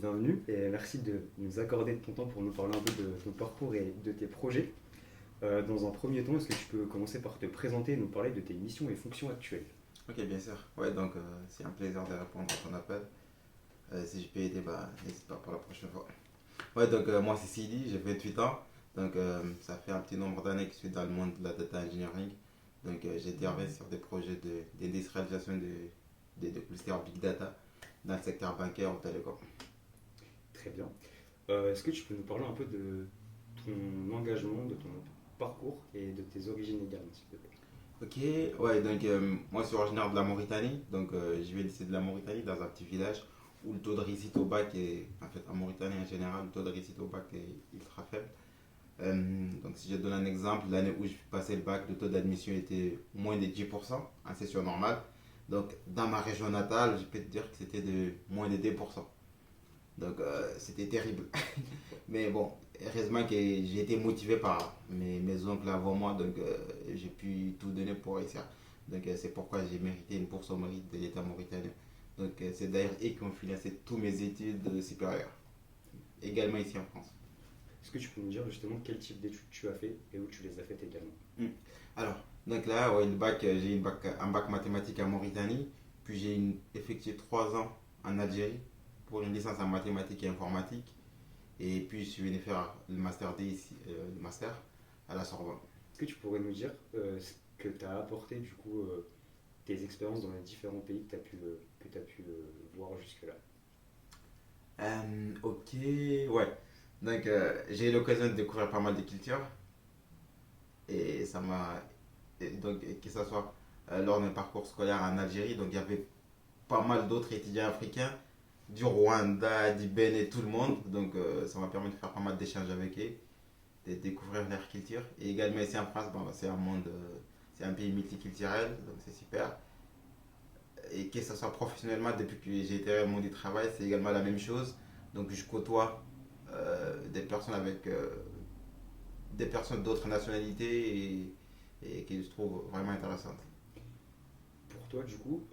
bienvenue et merci de nous accorder de ton temps pour nous parler un peu de ton parcours et de tes projets. Dans un premier temps, est-ce que tu peux commencer par te présenter et nous parler de tes missions et fonctions actuelles? Ok, bien sûr. Ouais, donc c'est un plaisir de répondre à ton appel. Si je peux aider, bah, n'hésite pas pour la prochaine fois. Ouais, donc moi c'est Sidi, j'ai 28 ans. Donc ça fait un petit nombre d'années que je suis dans le monde de la data engineering. Donc j'interviens sur des projets d'industrialisation de clusters big data dans le secteur bancaire ou télécom. Très bien. Est-ce que tu peux nous parler un peu de ton engagement, de ton parcours et de tes origines également, s'il te plaît? Ok, ouais, donc moi je suis originaire de la Mauritanie. Donc je viens d'ici de la Mauritanie, dans un petit village où le taux de réussite au bac est, en fait en Mauritanie en général, le taux de réussite au bac est ultra faible. Donc si je donne un exemple, l'année où je passé le bac, le taux d'admission était moins de 10% en session normale. Donc dans ma région natale, je peux te dire que c'était de moins de 2%. Donc c'était terrible. Mais bon, heureusement que j'ai été motivé par mes oncles avant moi, donc j'ai pu tout donner pour réussir. Donc c'est pourquoi j'ai mérité une bourse au mérite de l'État mauritanien. Donc c'est d'ailleurs eux qui ont financé toutes mes études supérieures, également ici en France. Est-ce que tu peux nous dire justement quel type d'études tu as fait et où tu les as faites également? Hmm. Alors, donc là, ouais, le bac, j'ai un bac mathématiques en Mauritanie, puis effectué 3 ans en Algérie pour une licence en mathématiques et informatique, et puis je suis venu faire le master D ici, le master à la Sorbonne. Est-ce que tu pourrais nous dire ce que tu as apporté du coup tes expériences dans les différents pays que tu as pu voir jusque-là? Ok, ouais. Donc j'ai eu l'occasion de découvrir pas mal de cultures, et ça m'a. Donc, que ce soit lors d'un parcours scolaire en Algérie, donc il y avait pas mal d'autres étudiants africains, du Rwanda, du Bénin, tout le monde. Donc ça m'a permis de faire pas mal d'échanges avec eux, de découvrir leur culture. Et également ici en France, bon, c'est un monde, c'est un pays multiculturel, donc c'est super. Et que ce soit professionnellement, depuis que j'ai été au monde du travail, c'est également la même chose. Donc je côtoie des personnes avec des personnes d'autres nationalités et que je trouve vraiment intéressantes. Pour toi, du coup,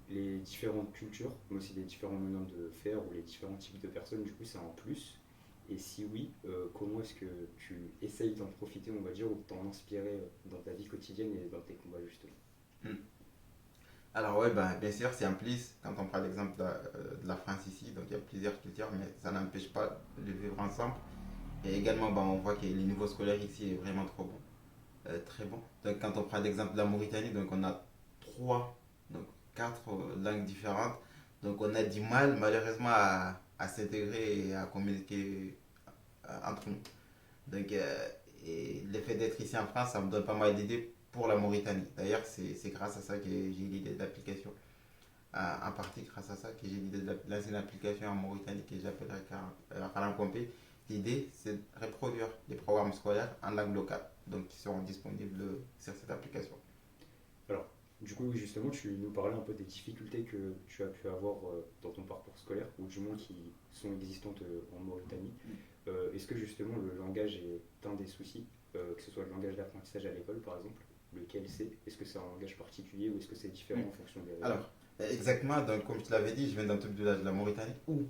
les différentes cultures, mais aussi les différents moyens de faire ou les différents types de personnes, du coup, c'est un plus. Et si oui, comment est-ce que tu essayes d'en profiter, on va dire, ou de t'en inspirer dans ta vie quotidienne et dans tes combats, justement? Hmm. Alors ouais, ben, bien sûr, c'est un plus. Quand on prend l'exemple de la France ici, donc il y a plusieurs cultures, mais ça n'empêche pas de vivre ensemble. Et également, ben, on voit que les niveaux scolaires ici est vraiment trop bon, très bon. Donc quand on prend l'exemple de la Mauritanie, donc on a trois, donc quatre langues différentes. Donc on a du mal malheureusement à s'intégrer et à communiquer entre nous. Donc et le fait d'être ici en France, ça me donne pas mal d'idées pour la Mauritanie. D'ailleurs, c'est grâce à ça que j'ai l'idée d'application. En partie grâce à ça que j'ai l'idée de lancer une application en Mauritanie que j'appellerai Carancompé. L'idée, c'est de reproduire des programmes scolaires en langue locale, donc qui seront disponibles sur cette application. Alors, du coup, justement, tu nous parlais un peu des difficultés que tu as pu avoir dans ton parcours scolaire, ou du moins qui sont existantes en Mauritanie. Est-ce que justement le langage est un des soucis, que ce soit le langage d'apprentissage à l'école par exemple, lequel c'est? Est-ce que c'est un langage particulier ou est-ce que c'est différent en fonction des régions? Alors, exactement, donc, comme je te l'avais dit, je viens d'un truc de la Mauritanie où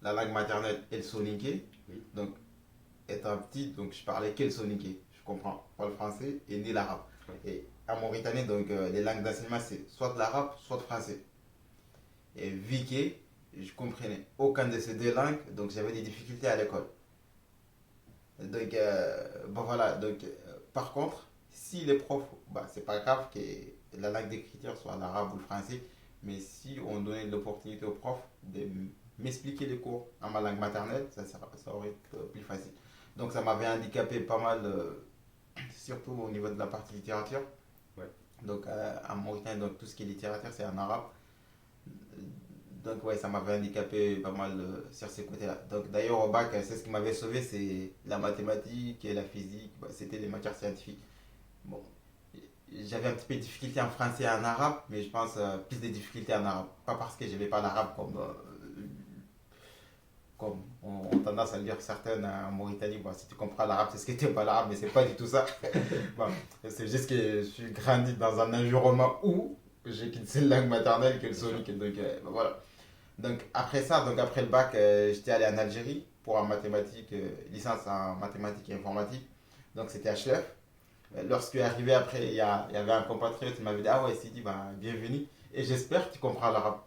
la langue maternelle est le soninké. Oui. Donc, étant petit, donc, je parlais que le soninké. Je comprends pas le français et ni l'arabe. Ouais. Et en Mauritanie, donc, les langues d'enseignement, c'est soit de l'arabe, soit de français. Et vu que je comprenais aucune de ces deux langues, donc j'avais des difficultés à l'école. Donc, bon voilà. Donc, par contre, si les profs, bah, c'est pas grave que la langue d'écriture soit l'arabe ou le français, mais si on donnait l'opportunité aux profs de m'expliquer les cours en ma langue maternelle, ça aurait été plus facile. Donc, ça m'avait handicapé pas mal, surtout au niveau de la partie littérature. Ouais. Donc, en Mauritanie, donc, tout ce qui est littérature, c'est en arabe. Donc ouais, ça m'avait handicapé pas mal sur ces côtés-là. Donc d'ailleurs au bac, c'est ce qui m'avait sauvé, c'est la mathématique et la physique. Bah, c'était des matières scientifiques. Bon, j'avais un petit peu de difficulté en français et en arabe, mais je pense plus de difficultés en arabe. Pas parce que je n'avais pas l'arabe comme on tendance à le dire certaines en Mauritanie. Bon, si tu comprends l'arabe, c'est ce que tu n'es pas l'arabe, mais c'est pas du tout ça. Bon, c'est juste que je suis grandi dans un environnement où j'ai qu'une seule langue maternelle que le Bien sûr. sonique. Donc voilà. Donc après ça, donc après le bac, j'étais allé en Algérie pour en mathématiques, licence en mathématiques et informatique. Donc c'était HLF. Lorsque je suis arrivé après, il y avait un compatriote qui m'avait dit, ah ouais, Sidi, ben, bienvenue. Et j'espère que tu comprends l'arabe.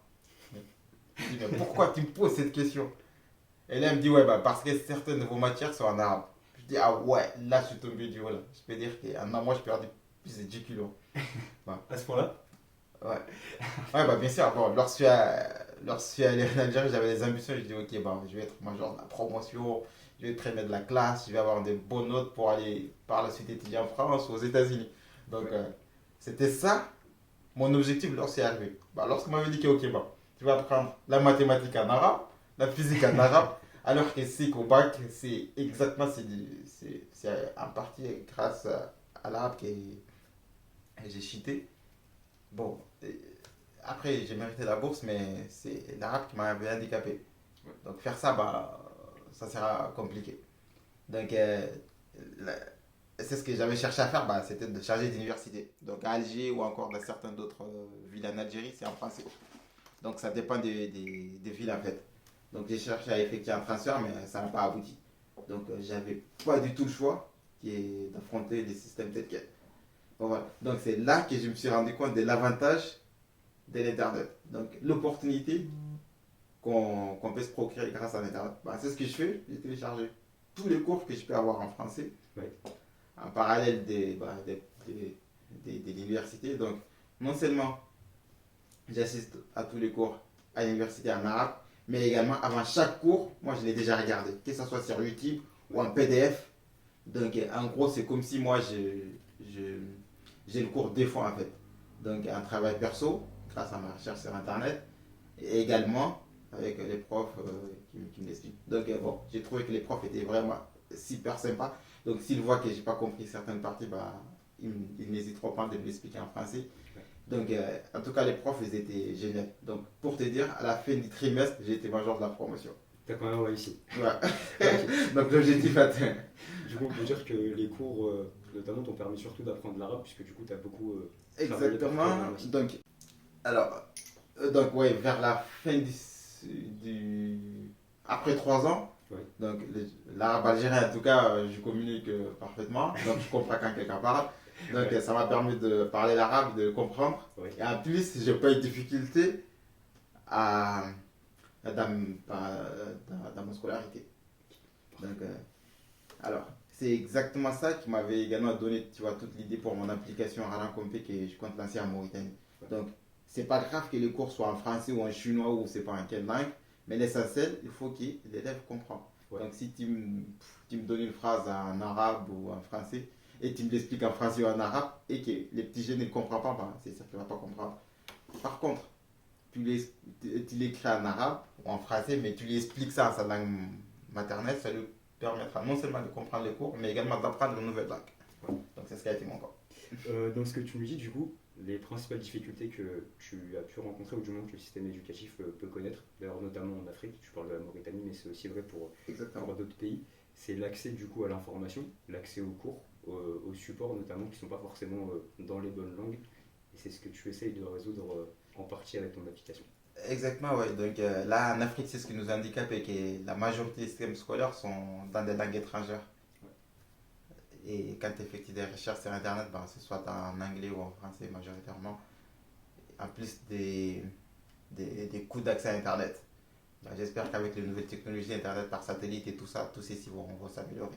Je dis, mais pourquoi tu me poses cette question? Et là, elle me dit, ouais, bah, parce que certaines de vos matières sont en arabe. Je dis, ah ouais, là, je suis tombé du haut. Là. Je peux dire qu'en un mois, je perds plus de 10 kilos. Ouais. À ce point-là? Ouais. Ouais, bah, bien sûr. Bon, lorsque je suis allé en Algérie, j'avais des ambitions. Je dis, ok, bah, je vais être major de la promotion, je vais être premier de la classe, je vais avoir des bonnes notes pour aller par la suite étudier en France ou aux États-Unis. Donc, c'était ça mon objectif lorsqu'il est arrivé. Bah, lorsqu'on m'avait dit que, ok, bah, tu vas apprendre la mathématique en arabe, la physique en arabe, alors que c'est qu'au bac, c'est exactement, c'est en partie grâce à l'arabe que j'ai cheaté. Bon, après, j'ai mérité la bourse, mais c'est l'arabe qui m'avait handicapé. Ouais. Donc faire ça, bah, ça sera compliqué. Donc, la- c'est ce que j'avais cherché à faire, bah, c'était de changer d'université. Donc à Alger ou encore dans certaines d'autres villes en Algérie, c'est en français. Donc ça dépend des villes en fait. Donc j'ai cherché à effectuer un transfert, mais ça n'a pas abouti. Donc j'avais pas du tout le choix qui est d'affronter les systèmes tels quels. Bon, voilà. Donc c'est là que je me suis rendu compte de l'avantage de l'Internet. Donc l'opportunité qu'on peut se procurer grâce à l'Internet. Bah, c'est ce que je fais, j'ai téléchargé tous les cours que je peux avoir en français Ouais. en parallèle de l'université. Donc non seulement j'assiste à tous les cours à l'université en arabe, mais également avant chaque cours, moi je l'ai déjà regardé, que ce soit sur YouTube ou en PDF. Donc en gros, c'est comme si moi j'ai le cours deux fois en fait. Donc un travail perso, grâce à ma recherche sur Internet, et également avec les profs qui me l'expliquent. Donc bon, j'ai trouvé que les profs étaient vraiment super sympas. Donc s'ils voient que j'ai pas compris certaines parties, bah, ils n'hésiteront pas de m'expliquer en français. Donc, en tout cas, les profs, ils étaient géniaux. Donc, pour te dire, à la fin du trimestre, j'ai été major de la promotion. T'as quand même réussi. Ouais. Donc, l'objectif atteint. Du coup, on peut dire que les cours, notamment, t'ont permis surtout d'apprendre l'arabe, puisque du coup, t'as beaucoup travaillé par Exactement. toi-même aussi. Donc, alors, ouais, vers la fin après 3 ans, Ouais. donc l'arabe algérien, en tout cas, je communique parfaitement. Donc, je comprends quand quelqu'un parle. Donc, Ouais. ça m'a permis de parler l'arabe, de le comprendre. Ouais. Et en plus, j'ai pas eu de difficulté à, dans ma scolarité. Donc, alors, c'est exactement ça qui m'avait également donné, tu vois, toute l'idée pour mon application Ralan Compé que je compte lancer en Mauritanie. Donc, c'est pas grave que les cours soient en français ou en chinois ou c'est pas en quelle langue, mais l'essentiel, il faut que l'élève comprenne. Ouais. Donc, si tu me donnes une phrase en arabe ou en français et tu me l'expliques en français ou en arabe et que les petits jeunes ne comprennent pas, ben, c'est sûr qu'il ne va pas comprendre. Par contre, tu l'écris en arabe ou en français, mais tu lui expliques ça en sa langue maternelle, ça lui permettra non seulement de comprendre les cours, mais également d'apprendre une nouvelle langue. Ouais. Donc c'est ce qui a été mon cas. Dans ce que tu me dis, du coup, les principales difficultés que tu as pu rencontrer, ou du moins que le système éducatif peut connaître, d'ailleurs notamment en Afrique, tu parles de la Mauritanie, mais c'est aussi vrai pour Exactement. d'autres pays, c'est l'accès du coup à l'information, l'accès aux cours, aux supports notamment, qui ne sont pas forcément dans les bonnes langues, et c'est ce que tu essayes de résoudre en partie avec ton application. Exactement, oui. Donc là, en Afrique, c'est ce qui nous handicape et que la majorité des systèmes scolaires sont dans des langues étrangères. Ouais. Et quand tu effectues des recherches sur Internet, ben, c'est soit en anglais ou en français majoritairement. En plus des coûts d'accès à Internet. Ben, j'espère qu'avec les nouvelles technologies, Internet par satellite et tout ça, tous ceci vont s'améliorer.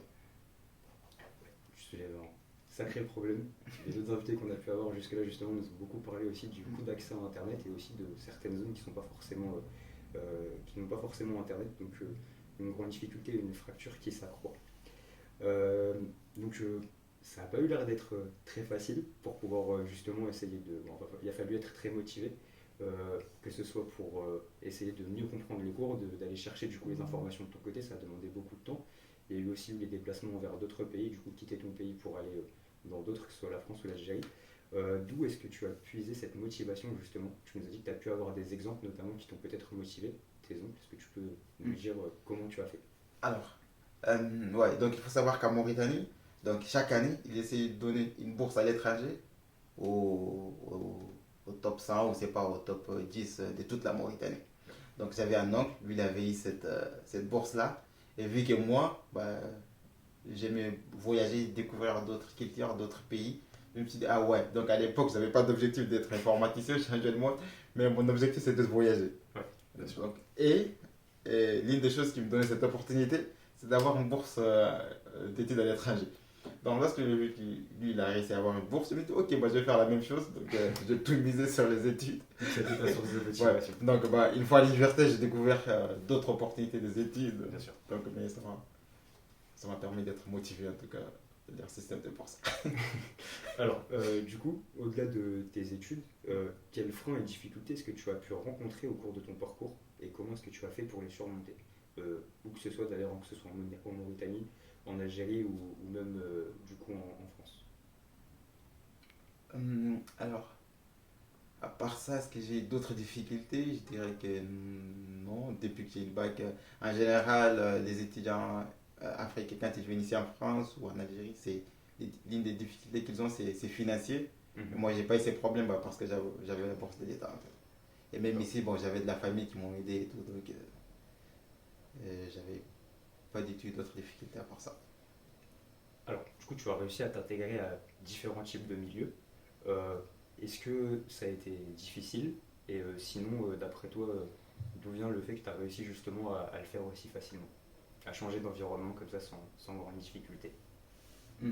Je soulève un sacré problème. Les autres invités qu'on a pu avoir jusque-là, justement, nous ont beaucoup parlé aussi du coût d'accès à Internet et aussi de certaines zones qui sont pas forcément, qui n'ont pas forcément Internet, donc une grande difficulté, une fracture qui s'accroît. Euh, donc ça n'a pas eu l'air d'être très facile pour pouvoir justement essayer de... Bon, il a fallu être très motivé, que ce soit pour essayer de mieux comprendre les cours, d'aller chercher du coup les informations de ton côté, ça a demandé beaucoup de temps. Il y a eu aussi les déplacements vers d'autres pays, du coup quitter ton pays pour aller dans d'autres, que ce soit la France ou l'Algérie. D'où est-ce que tu as puisé cette motivation justement? Tu nous as dit que tu as pu avoir des exemples notamment qui t'ont peut-être motivé, tes oncles. Est-ce que tu peux nous dire comment tu as fait? Alors, ouais, donc il faut savoir qu'en Mauritanie, donc chaque année, ils essayent de donner une bourse à l'étranger au top 100 ou c'est pas au top 10 de toute la Mauritanie. Donc j'avais un oncle, lui il avait eu cette bourse-là. Et vu que moi, bah, j'aimais voyager, découvrir d'autres cultures, d'autres pays, je me suis dit, ah ouais, donc à l'époque, je n'avais pas d'objectif d'être informaticien, changer le monde, mais mon objectif c'était de voyager. Ouais, bien sûr. Donc, et l'une des choses qui me donnait cette opportunité, c'est d'avoir une bourse d'études à l'étranger. Donc lorsque j'ai vu qu'il lui, il a réussi à avoir une bourse, je me suis dit, ok, bah, je vais faire la même chose, donc je vais tout miser sur les études. C'était ta source de Ouais. motivation. Donc bah, une fois à l'université, j'ai découvert d'autres opportunités des études. Bien sûr. Donc mais ça m'a permis d'être motivé en tout cas de leur système de bourse. Alors, du coup, au-delà de tes études, quels freins et difficultés est-ce que tu as pu rencontrer au cours de ton parcours et comment est-ce que tu as fait pour les surmonter? Où que ce soit d'ailleurs, que ce soit en Mauritanie, en Algérie ou même du coup en France. Alors, à part ça, est-ce que j'ai d'autres difficultés? Je dirais que non. Depuis que j'ai le bac, en général, les étudiants africains, quand ils viennent ici en France ou en Algérie, l'une des difficultés qu'ils ont, c'est financier. Mais moi, j'ai pas eu ces problèmes bah, parce que j'avais la bourse de l'État en fait. Et même ici, bon, j'avais de la famille qui m'ont aidé et tout, donc j'avais pas du tout d'autres difficultés à part ça. Alors, du coup, tu as réussi à t'intégrer à différents types de milieux. Euh, Est-ce que ça a été difficile? Et sinon, d'après toi, d'où vient le fait que tu as réussi justement à le faire aussi facilement? À changer d'environnement comme ça sans grande difficulté? Hmm.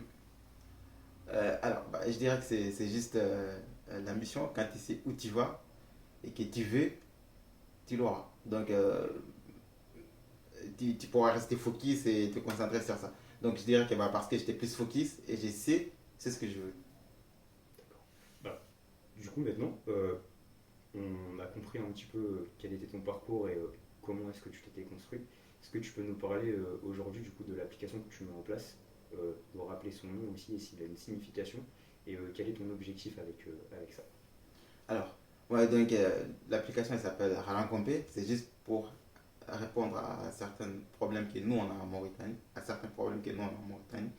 Alors, bah, je dirais que c'est juste la mission. Quand tu sais où tu vas et que tu veux, tu l'auras. Donc, tu pourras rester focus et te concentrer sur ça. Donc, je dirais que bah, parce que j'étais plus focus et je sais, c'est ce que je veux. D'accord. Voilà. Du coup, maintenant, on a compris un petit peu quel était ton parcours et comment est-ce que tu t'étais construit. Est-ce que tu peux nous parler aujourd'hui du coup de l'application que tu mets en place, nous rappeler son nom aussi et s'il a une signification et quel est ton objectif avec ça? Alors, ouais, donc l'application elle s'appelle Ralancompé. C'est juste pour répondre à certains problèmes que nous on a en Mauritanie, à certains problèmes que nous on a en Mauritanie.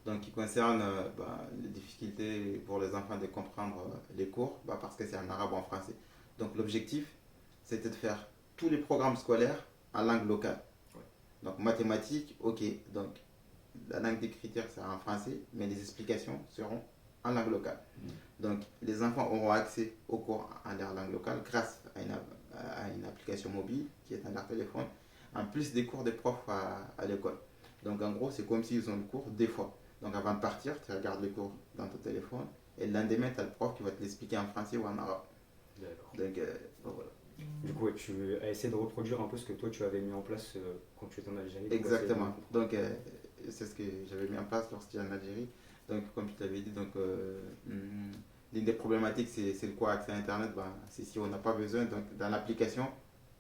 Donc, qui concerne bah, les difficultés pour les enfants de comprendre les cours, bah, parce que c'est en arabe ou en français. Donc, l'objectif, c'était de faire tous les programmes scolaires en langue locale. Ouais. Donc, mathématiques, ok. Donc, la langue d'écriture, c'est en français, mais les explications seront en langue locale. Donc, les enfants auront accès aux cours en leur langue locale grâce à une application mobile qui est dans leur téléphone, en plus des cours des profs à l'école. Donc, en gros, c'est comme s'ils ont le cours des fois. Donc, avant de partir, tu regardes le cours dans ton téléphone et le lendemain, tu as le prof qui va te l'expliquer en français ou en arabe. D'accord. Donc, voilà. Du coup, ouais, tu as essayé de reproduire un peu ce que toi tu avais mis en place quand tu étais en Algérie. Pour essayer de Exactement. comprendre. Donc, c'est ce que j'avais mis en place lorsque j'étais en Algérie. Donc, comme je t'avais dit, donc, l'une des problématiques, c'est le cours accès à Internet. Ben, c'est si on n'a pas besoin. Donc, dans l'application,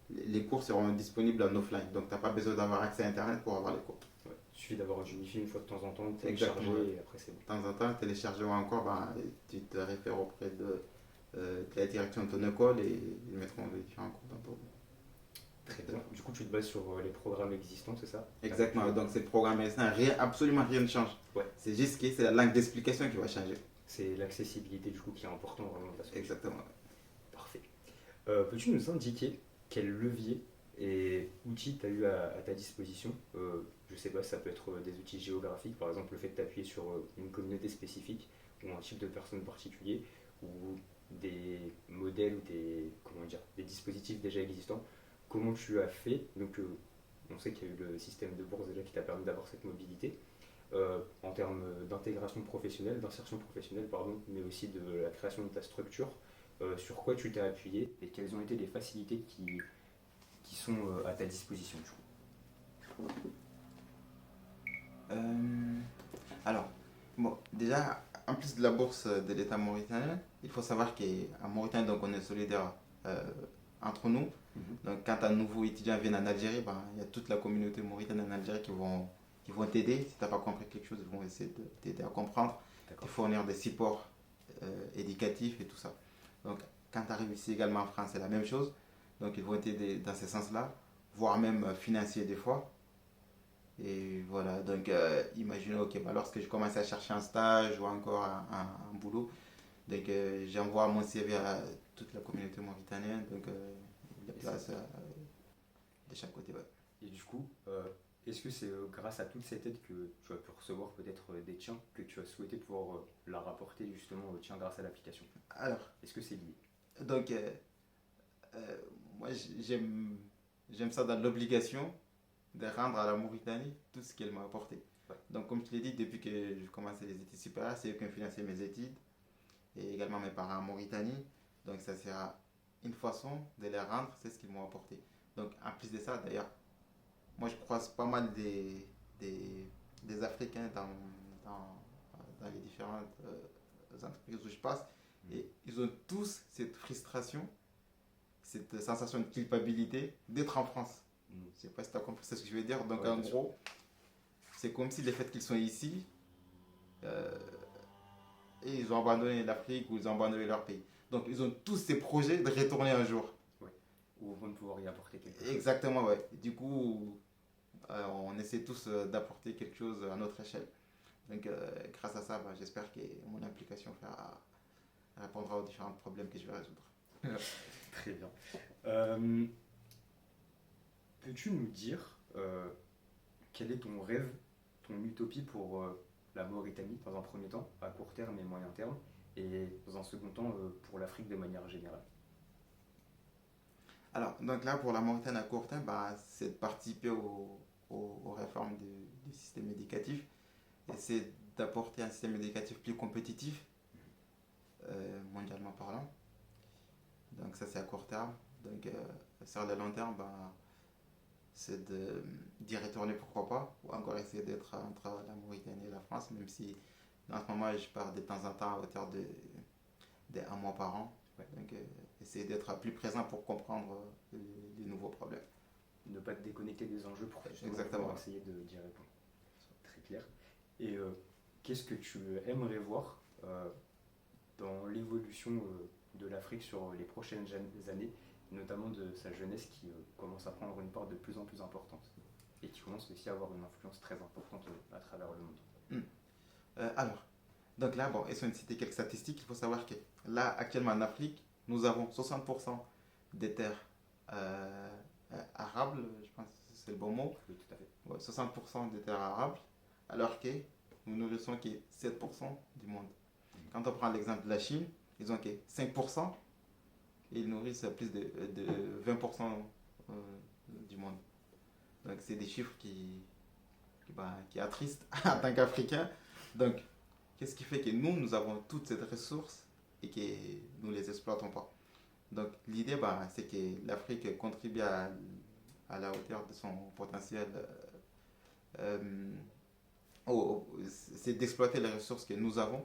les cours seront disponibles en offline. Donc, tu n'as pas besoin d'avoir accès à Internet pour avoir les cours. Ouais. Il suffit d'avoir une wifi une fois de temps en temps, télécharger Exactement. et après c'est bon. De temps en temps, télécharger ou encore, ben, tu te réfères auprès de la direction de ton école et ils mettront les différents cours dans ton. Très bien. Du coup, tu te bases sur les programmes existants, c'est ça? Exactement, donc c'est programmé, ça, rien, absolument rien ne change. Ouais. C'est juste que c'est la langue d'explication qui va changer. C'est l'accessibilité du coup qui est important vraiment de la solution. Exactement. Parfait. Peux-tu nous indiquer quel levier et outils tu as eu à ta disposition? Je sais pas, ça peut être des outils géographiques, par exemple le fait de t'appuyer sur une communauté spécifique ou un type de personne particulier, ou des modèles ou des dispositifs déjà existants. Comment tu as fait? Donc, on sait qu'il y a eu le système de bourse déjà qui t'a permis d'avoir cette mobilité. En termes d'intégration professionnelle, d'insertion professionnelle, pardon, mais aussi de la création de ta structure, sur quoi tu t'es appuyé et quelles ont été les facilités qui sont à ta disposition du coup. Alors, bon, déjà, en plus de la bourse de l'État mauritanien, il faut savoir qu'en Mauritanie, donc, on est solidaire entre nous. Donc, quand un nouveau étudiant vient en Algérie, ben, il y a toute la communauté mauritanienne en Algérie qui vont t'aider. Si tu n'as pas compris quelque chose, ils vont essayer de t'aider à comprendre, te fournir des supports éducatifs et tout ça. Donc, quand tu arrives ici également en France, c'est la même chose. Donc, ils vont t'aider dans ce sens-là, voire même financier des fois. Et voilà, donc imaginez, ok, bah, lorsque je commence à chercher un stage ou encore un boulot, donc j'envoie mon CV à toute la communauté mauritanienne, donc les places de chaque côté. Ouais. Et du coup, est-ce que c'est grâce à toute cette aide que tu as pu recevoir peut-être des tiens que tu as souhaité pouvoir la rapporter justement aux tiens grâce à l'application? Alors, Est-ce que c'est lié? donc, euh, moi, j'aime ça dans l'obligation de rendre à la Mauritanie tout ce qu'elle m'a apporté. Ouais. Donc, comme je te l'ai dit, depuis que j'ai commencé les études supérieures, c'est eux qui ont financé mes études et également mes parents en Mauritanie. Donc, ça sera une façon de les rendre, c'est ce qu'ils m'ont apporté. Donc, en plus de ça, d'ailleurs, moi, je croise pas mal des Africains dans les différentes entreprises où je passe. Et ils ont tous cette frustration, cette sensation de culpabilité d'être en France. Je sais pas si tu as compris ce que je veux dire. Donc, Ouais, en bien sûr. gros, c'est comme si le fait qu'ils sont ici, euh, et ils ont abandonné l'Afrique ou ils ont abandonné leur pays. Donc, ils ont tous ces projets de retourner un jour. Ouais. Ou vont pouvoir y apporter quelque chose. Exactement, ouais. Du coup, on essaie tous d'apporter quelque chose à notre échelle. Donc, grâce à ça, bah, j'espère que mon implication répondra aux différents problèmes que je vais résoudre. Très bien. Euh, Peux-tu nous dire quel est ton rêve, ton utopie pour la Mauritanie dans un premier temps, à court terme et moyen terme, et dans un second temps pour l'Afrique de manière générale? Alors, donc là, pour la Mauritanie à court terme, bah, c'est de participer aux réformes du système éducatif et c'est d'apporter un système éducatif plus compétitif, mondialement parlant. Donc ça, c'est à court terme. Donc sur le long terme, bah, c'est d'y retourner, pourquoi pas, ou encore essayer d'être entre la Mauritanie et la France, même si en ce moment, je pars de temps en temps à hauteur de un mois par an. Ouais. Donc essayer d'être plus présent pour comprendre les nouveaux problèmes. Ne pas te déconnecter des enjeux pour justement Exactement. pouvoir essayer d'y répondre. Très clair. Et qu'est-ce que tu aimerais voir dans l'évolution de l'Afrique sur les prochaines années, notamment de sa jeunesse qui commence à prendre une part de plus en plus importante et qui commence aussi à avoir une influence très importante à travers le monde? Alors, donc là, bon, et si on citer quelques statistiques, il faut savoir que là, actuellement en Afrique, nous avons 60% des terres arables, je pense que c'est le bon mot. Oui, tout à fait. Ouais, 60% des terres arables, alors que nous nourrissons que 7% du monde. Quand on prend l'exemple de la Chine, ils ont que 5% et ils nourrissent plus de 20% du monde. Donc c'est des chiffres qui attristent en tant qu'Africains. Donc qu'est-ce qui fait que nous avons toute cette ressource et que nous ne les exploitons pas. Donc l'idée, bah, c'est que l'Afrique contribue à la hauteur de son potentiel. C'est d'exploiter les ressources que nous avons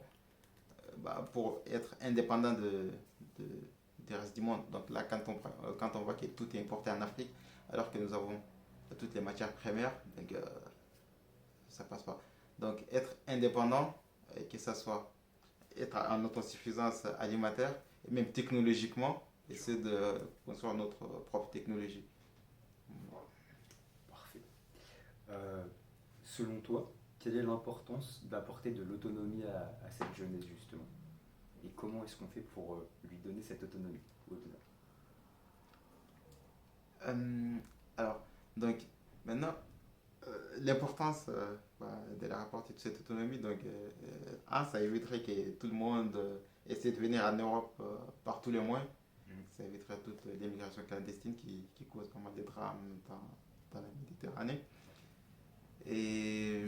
bah, pour être indépendant du reste du monde. Donc là, quand on voit que tout est importé en Afrique, alors que nous avons toutes les matières premières, donc ça passe pas. Donc être indépendant, que ce soit être en autosuffisance alimentaire, et même technologiquement, essayer de construire notre propre technologie. Parfait. Selon toi, quelle est l'importance d'apporter de l'autonomie à cette jeunesse justement? Et comment est-ce qu'on fait pour lui donner cette autonomie au-delà? Euh, alors, donc, maintenant, l'importance bah, de la rapporter toute cette autonomie, donc, ça éviterait que tout le monde essaie de venir en Europe par tous les moyens. Ça éviterait toute l'immigration clandestine qui cause pas mal de drames dans la Méditerranée. Et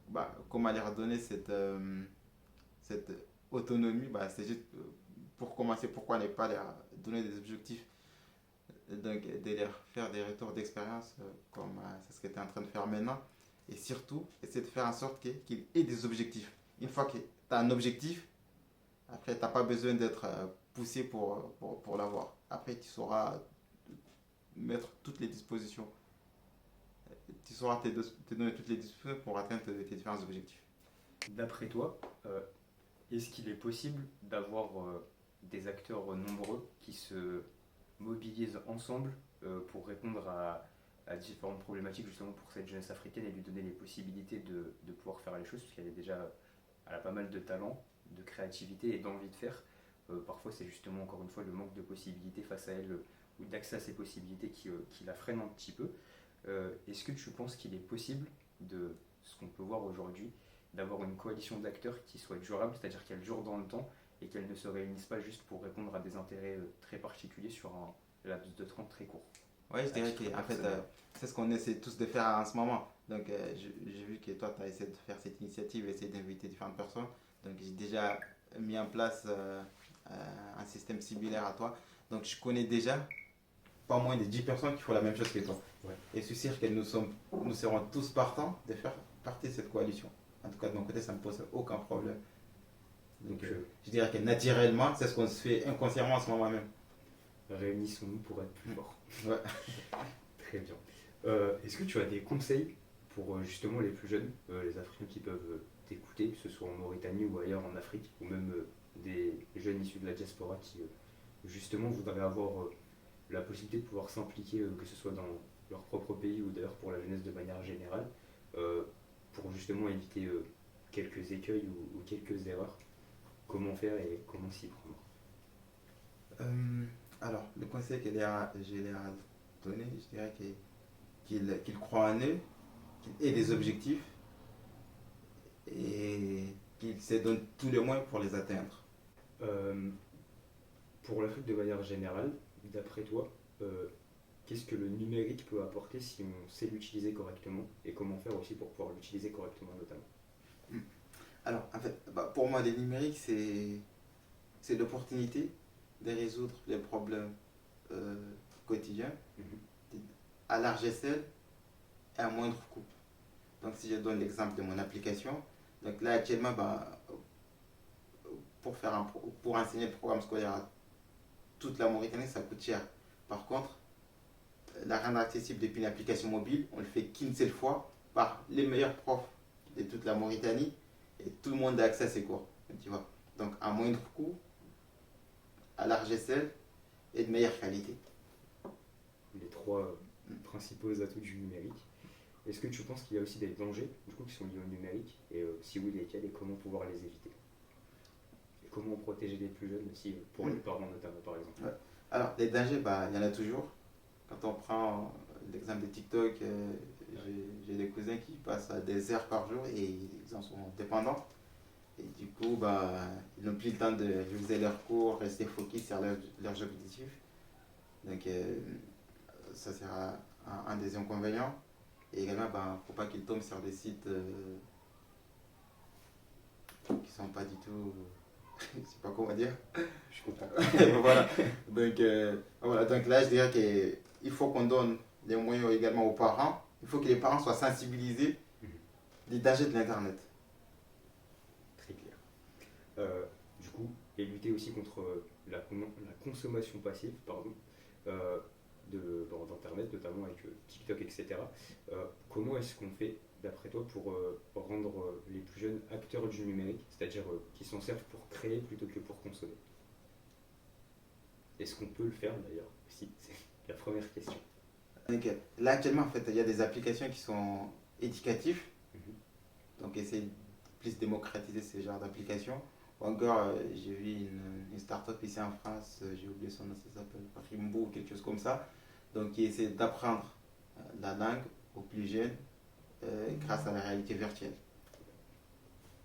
bah, comment leur donner cette autonomie, bah, c'est juste pour commencer, pourquoi ne pas leur donner des objectifs, donc de leur faire des retours d'expérience comme c'est ce que tu es en train de faire maintenant. Et surtout, essayer de faire en sorte qu'ils aient des objectifs. Une fois que tu as un objectif, après, tu n'as pas besoin d'être poussé pour l'avoir. Après, tu sauras mettre toutes les dispositions. Tu sauras te donner toutes les dispositions pour atteindre tes différents objectifs. D'après toi, est-ce qu'il est possible d'avoir des acteurs nombreux qui se mobilisent ensemble pour répondre à différentes problématiques justement pour cette jeunesse africaine et lui donner les possibilités de pouvoir faire les choses, parce qu'elle est déjà, elle a pas mal de talent, de créativité et d'envie de faire. Parfois c'est justement encore une fois le manque de possibilités face à elle ou d'accès à ces possibilités qui la freinent un petit peu. Est-ce que tu penses qu'il est possible de ce qu'on peut voir aujourd'hui, d'avoir une coalition d'acteurs qui soit durable, c'est-à-dire qu'elle dure dans le temps et qu'elle ne se réunisse pas juste pour répondre à des intérêts très particuliers sur un laps de temps très court? Oui, je dirais qu'en fait, c'est ce qu'on essaie tous de faire en ce moment. Donc, j'ai vu que toi, tu as essayé de faire cette initiative, essayé d'inviter différentes personnes. Donc, j'ai déjà mis en place un système similaire à toi. Donc, je connais déjà pas moins de 10 personnes qui font la même chose que toi. Ouais. Et je suis sûr que nous serons tous partants de faire partie de cette coalition. En tout cas, de mon côté, ça ne me pose aucun problème. Donc, je dirais que naturellement, c'est ce qu'on se fait inconsciemment en ce moment même. Réunissons-nous pour être plus forts. Ouais. Très bien. Est-ce que tu as des conseils pour justement les plus jeunes, les Africains qui peuvent t'écouter, que ce soit en Mauritanie ou ailleurs en Afrique, ou même des jeunes issus de la diaspora qui justement voudraient avoir la possibilité de pouvoir s'impliquer, que ce soit dans leur propre pays ou d'ailleurs pour la jeunesse de manière générale, pour justement éviter quelques écueils ou quelques erreurs? Comment faire et comment s'y prendre? Alors, le conseil que je leur ai donné, je dirais qu'ils croient en eux, qu'ils aient des objectifs et qu'ils se donnent tous les moyens pour les atteindre. Euh, pour l'Afrique de manière générale, d'après toi, qu'est-ce que le numérique peut apporter si on sait l'utiliser correctement et comment faire aussi pour pouvoir l'utiliser correctement notamment? Alors, en fait, pour moi, le numérique, c'est l'opportunité de résoudre les problèmes quotidiens à large échelle et à moindre coût. Donc, si je donne l'exemple de mon application, donc là, actuellement, pour enseigner le programme scolaire à toute la Mauritanie, ça coûte cher. Par contre, la rendre accessible depuis une application mobile, on le fait qu'une seule fois par les meilleurs profs de toute la Mauritanie et tout le monde a accès à ces cours. Tu vois. Donc, à moindre coût, à large échelle et de meilleure qualité. Les trois principaux atouts du numérique. Est-ce que tu penses qu'il y a aussi des dangers du coup, qui sont liés au numérique et si oui, lesquels et comment pouvoir les éviter? Et comment protéger les plus jeunes aussi, pour les parents notamment par exemple? Ouais. Alors, les dangers, il y en a toujours. Quand on prend l'exemple de TikTok, j'ai des cousins qui passent des heures par jour et ils en sont dépendants. Et du coup, ils n'ont plus le temps de réviser leurs cours, rester focus sur leurs objectifs. Donc, ça sera un des inconvénients. Et également, il ne faut pas qu'ils tombent sur des sites qui ne sont pas du tout. Je ne sais pas comment dire. Je comprends. Voilà. Donc là, je dirais qu'il faut qu'on donne des moyens également aux parents. Il faut que les parents soient sensibilisés des dangers de l'Internet. Très clair. Du coup, et lutter aussi contre la consommation passive, d'Internet, notamment avec TikTok, etc. Comment est-ce qu'on fait, d'après toi, pour rendre les plus jeunes acteurs du numérique, c'est-à-dire qui s'en servent pour créer plutôt que pour consommer? Est-ce qu'on peut le faire d'ailleurs? Si, c'est la première question. Donc, là, actuellement, en fait, il y a des applications qui sont éducatives. Donc, essayer de plus démocratiser ce genre d'applications. Ou encore, j'ai vu une start-up ici en France, j'ai oublié son nom, ça s'appelle Rimbo ou quelque chose comme ça. Donc, qui essaie d'apprendre la langue aux plus jeunes grâce à la réalité virtuelle.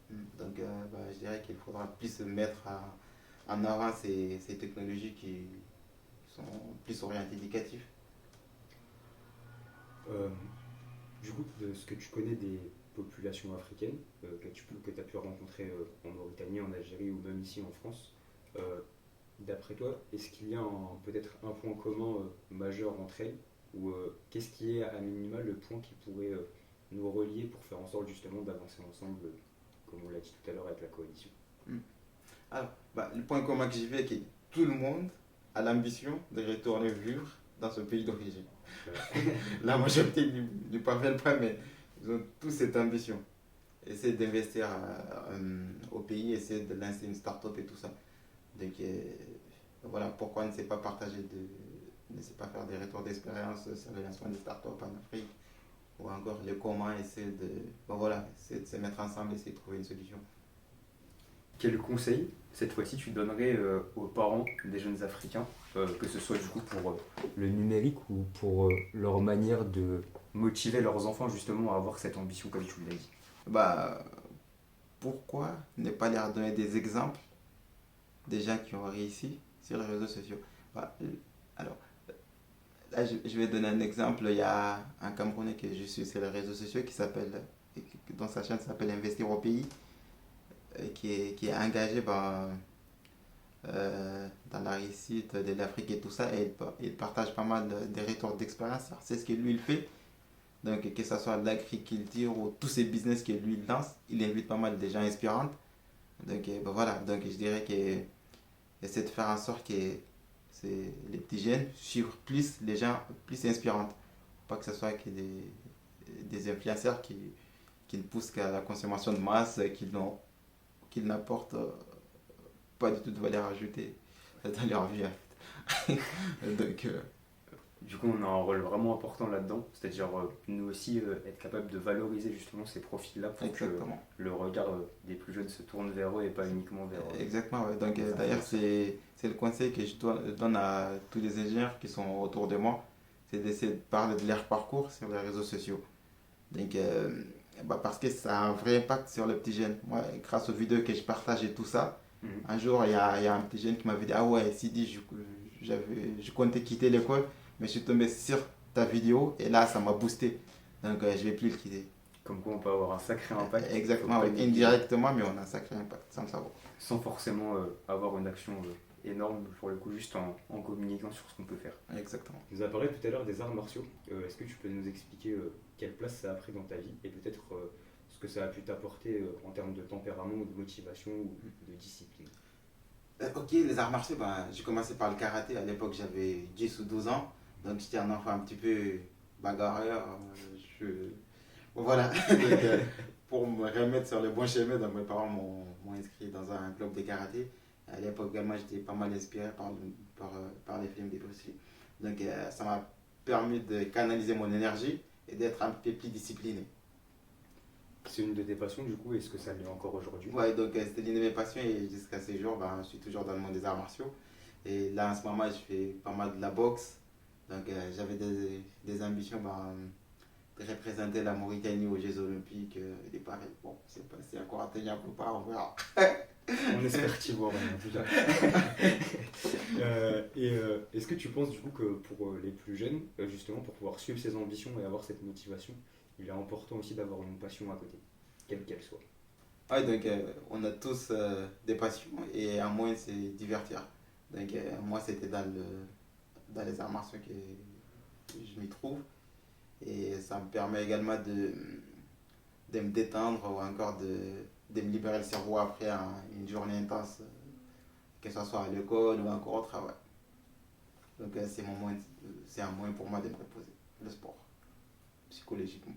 Donc, je dirais qu'il faudra plus mettre en avant ces technologies qui sont plus orientées éducatives. Du coup, de ce que tu connais des populations africaines que tu as pu rencontrer en Mauritanie, en Algérie ou même ici en France, d'après toi, est-ce qu'il y a peut-être un point commun majeur entre elles ou qu'est-ce qui est à minima le point qui pourrait nous relier pour faire en sorte justement d'avancer ensemble, comme on l'a dit tout à l'heure avec la coalition? Alors, le point commun que j'y vais, c'est que tout le monde a l'ambition de retourner vivre dans ce pays d'origine. La majorité n'y parviennent pas, mais ils ont tous cette ambition. Essayer d'investir au pays, essayer de lancer une start-up et tout ça. Donc, voilà pourquoi on ne sait pas partager, ne sait pas faire des retours d'expérience sur le lancement de start-up en Afrique. Ou encore le comment, essayer de se mettre ensemble, essayer de trouver une solution. Quel conseil, cette fois-ci, tu donnerais aux parents des jeunes Africains, que ce soit du coup pour le numérique ou pour leur manière de motiver leurs enfants justement à avoir cette ambition comme tu l'as dit? Bah, pourquoi ne pas leur donner des exemples des gens qui ont réussi sur les réseaux sociaux? Bah, alors, là, je vais donner un exemple. Il y a un Camerounais que je suis sur les réseaux sociaux dont sa chaîne s'appelle Investir au pays, qui est engagé dans la réussite de l'Afrique et tout ça. Et il partage pas mal de retours d'expérience. C'est ce que lui il fait. Donc, que ce soit l'agriculture ou tous ces business que lui il lance, il invite pas mal de gens inspirants. Donc, ben voilà. Donc, je dirais que essaie de faire en sorte que les petits jeunes suivent plus les gens plus inspirants. Pas que ce soit que des influenceurs qui ne poussent qu'à la consommation de masse, qui n'apportent pas du tout de valeur ajoutée dans leur vie. Donc, Du coup, on a un rôle vraiment important là-dedans, c'est-à-dire nous aussi être capable de valoriser justement ces profils-là pour exactement. que le regard des plus jeunes se tourne vers eux et pas uniquement vers Exactement, ouais. Donc, les d'ailleurs, influenceurs. c'est le conseil que je donne à tous les ingénieurs qui sont autour de moi, c'est d'essayer de parler de leur parcours sur les réseaux sociaux. Donc, parce que ça a un vrai impact sur le petit jeune. Moi, grâce aux vidéos que je partage et tout ça, Mhm. un jour, il y a un petit jeune qui m'avait dit: ah ouais, Sidi, je comptais quitter l'école, mais je suis tombé sur ta vidéo et là, ça m'a boosté. Donc, je vais plus le quitter. Comme quoi on peut avoir un sacré impact, faut Exactement, pas ouais. négliger, Indirectement, mais on a un sacré impact sans le savoir. sans forcément avoir une action énorme, pour le coup, juste en communiquant sur ce qu'on peut faire. Exactement. Tu nous as parlé tout à l'heure des arts martiaux. Est-ce que tu peux nous expliquer quelle place ça a pris dans ta vie et peut-être ce que ça a pu t'apporter en termes de tempérament ou de motivation ou de discipline? Ok, les arts martiaux, j'ai commencé par le karaté. À l'époque, j'avais 10 ou 12 ans. Donc, j'étais un enfant un petit peu bagarreur. Bon, voilà. Donc, pour me remettre sur le bon chemin, donc, mes parents m'ont inscrit dans un club de karaté. À l'époque également, j'étais pas mal inspiré par les films de Bruce Lee. Donc, ça m'a permis de canaliser mon énergie et d'être un peu plus discipliné. C'est une de tes passions du coup, est-ce que ça l'est encore aujourd'hui? Ouais, donc c'était l'une de mes passions et jusqu'à ce jour, je suis toujours dans le monde des arts martiaux. Et là, en ce moment, je fais pas mal de la boxe. Donc, j'avais des ambitions de représenter la Mauritanie aux Jeux Olympiques et pareil. Bon, c'est encore atteignable ou pas, on verra. On espère t'y voir en tout cas. Est-ce que tu penses du coup que pour les plus jeunes, justement pour pouvoir suivre ses ambitions et avoir cette motivation, il est important aussi d'avoir une passion à côté, quelle qu'elle soit? Ouais, donc on a tous des passions et un moyen c'est divertir. Donc, moi, c'était dans les arts martiaux que je m'y trouve. Et ça me permet également de me détendre ou encore de me libérer le cerveau après une journée intense, que ce soit à l'école ou encore au travail. Donc, c'est un moyen pour moi de me reposer, le sport, psychologiquement.